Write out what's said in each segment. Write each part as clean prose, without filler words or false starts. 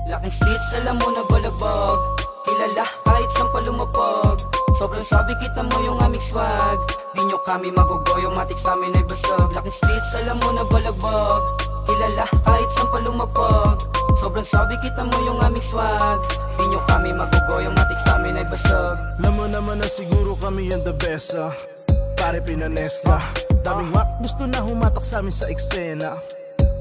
Laking streets, alam mo na balagbag. Kilala kahit saan pa lumapag. Sobrang sabi kita mo yung aming swag. Di nyo kami magugoyo, matik sa amin ay basag. Laking streets, alam mo na balagbag. Kilala kahit saan pa lumapag. Sobrang sabi kita mo yung aming swag. Di nyo kami magugoyo, matik sa amin ay basag. Alam mo naman na siguro kami yung the best, pare pinanes ka. Daming wak, gusto na humatak sa amin sa eksena.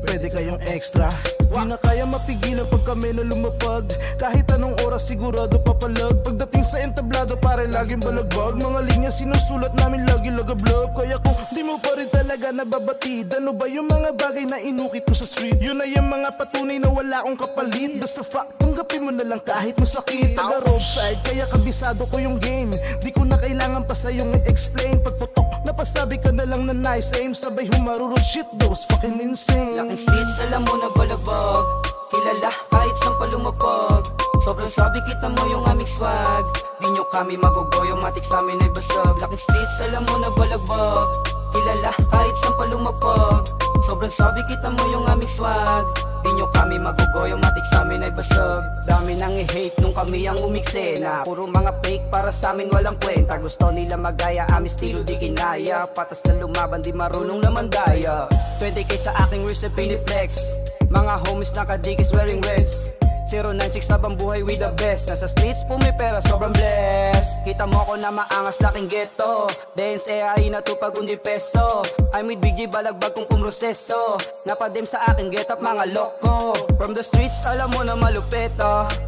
Pwede kayong extra. Di na kaya mapigilan pag kami na lumapag. Kahit anong oras sigurado papalag. Pagdating sa entablado pare laging balagbag. Mga linya sinusulat namin lagi lagablog. Kaya kung di mo pa rin talaga nababatid, ano ba yung mga bagay na inukit ko sa street? Yun na yung mga patunay na wala akong kapalit. That's the fact, tanggapin mo na lang kahit masakit. Taga roadside, kaya kabisado ko yung game. Di ko na kailangan pa sa'yong i-explain. Pagputok, napasabi ka na lang na nice aim. Sabay humarurot, shit those fucking insane. Laking streets, alam mo na balagbag. Kilala kahit saan pa lumapag. Sobrang sabi kita mo yung aming swag. Di nyo kami magugoyo, matik sa amin ay basag. Laking streets, alam mo na balagbag. Kilala kahit saan pa lumapag. Sobrang sabi kita mo yung aming swag. Di nyo kami magugoyo, matik sa amin ay basag. Dami nang i-hate nung kami ang umiksena. Puro mga fake para sa amin walang kwenta. Gusto nila magaya, aming estilo di kinaya. Patas na lumaban, di marunong naman daya. 20k sa aking recipe ni Flex. Mga homies nakadikis wearing reds. 096 habang buhay with the best. Nasa streets pumipera sobrang blessed. Kita mo ko na maangas laking ghetto. Dance AI na to pag undi peso. I'm with BG balagbag kung kumroseso. Napadem sa aking get up mga loko. From the streets alam mo na malupit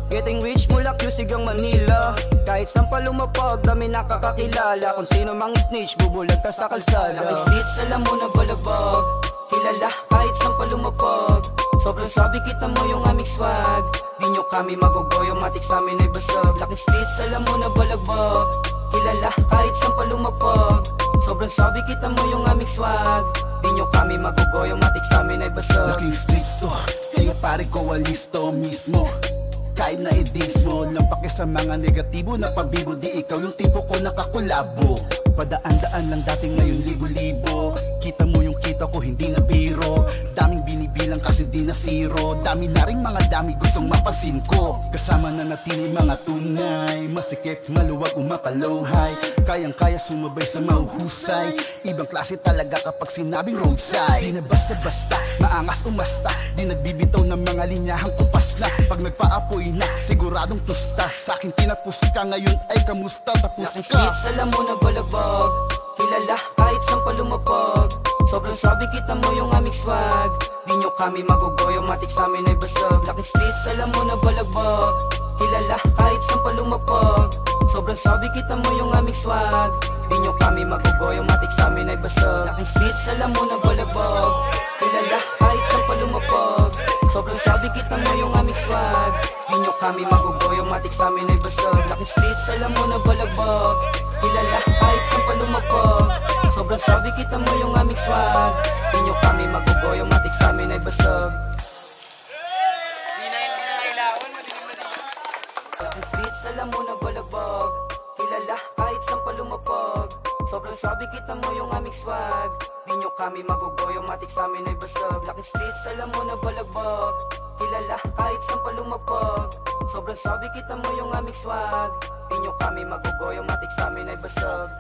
Getting rich mula Q sigang Manila. Kahit saan pa lumapag dami nakakakilala. Kung sino mang snitch bubulag ta sa kalsada. Laking streets alam mo na balagbag. Kilala kahit saan pa lumapag. Sobrang sabi kita mo yung aming swag. Di nyo kami magugoyo, matik sa amin ay basag. Laking streets, alam mo na balagbag. Kilala kahit saan pa lumapag. Sobrang sabi kita mo yung aming swag. Di nyo kami magugoyo, matik sa amin ay basag. Laking streets to, kaya pare ko alisto mismo. Kahit na i-diss mo, lampake sa mga negatibo na pabibo. Di ikaw yung tipo ko nakakulabo. Padaan-daan lang dating ngayon libo-libo. Kita mo yung kita ko hindi na biro. Daming binibilang kasi di na zero. Dami na rin mga dami gustong mapasin ko. Kasama na natin mga tunay. Masikip, maluwag, umapalawhay. Kayang-kaya sumabay sa mauhusay. Ibang klase talaga kapag sinabing roadside. Di na basta-basta, maangas umasta. Di nagbibitaw ng mga linyahang kupas na. Pag nagpaapoy na, siguradong tusta. Sa'kin tinapos ka ngayon ay kamusta tapos ka. Laking streets, alam mo na balagbag. Kilala kahit saan pa lumapag. Sobrang sabi kita mo yung aming swag. Di nyo kami magugoyo, matik sa amin ay basag. Laking streets, alam mo na balagbag. Kilala kahit saan pa lumapag. Sobrang sabi kita mo yung aming swag. Di nyo kami magugoyo, matik sa amin ay basag. Laking streets, alam mo na balagbag. Kilala kahit saan pa lumapag. Sobrang sabi kita mo yung aming swag. Di nyo kami magugoyo, matik sa amin ay basag. Laking streets, alam mo na balagbag. Kilala kahit saan pa lumapag. Sobrang sabi kita mo yung aming swag. Di nyo kami magugoyo, matik sa amin ay basag. Di na kailangan, madilim na dito. Laking streets, alam mo na balagbag. Kilala kahit saan pa lumapag. Sobrang sabi kita mo yung aming swag. Di nyo kami magugoyo, matik sa amin ay basag. Laking streets, alam mo na balagbag. Kilala kahit saan pa lumapag. Sobrang sabi kita mo yung aming swag. Di nyo kami magugoyo, matik sa amin ay basag.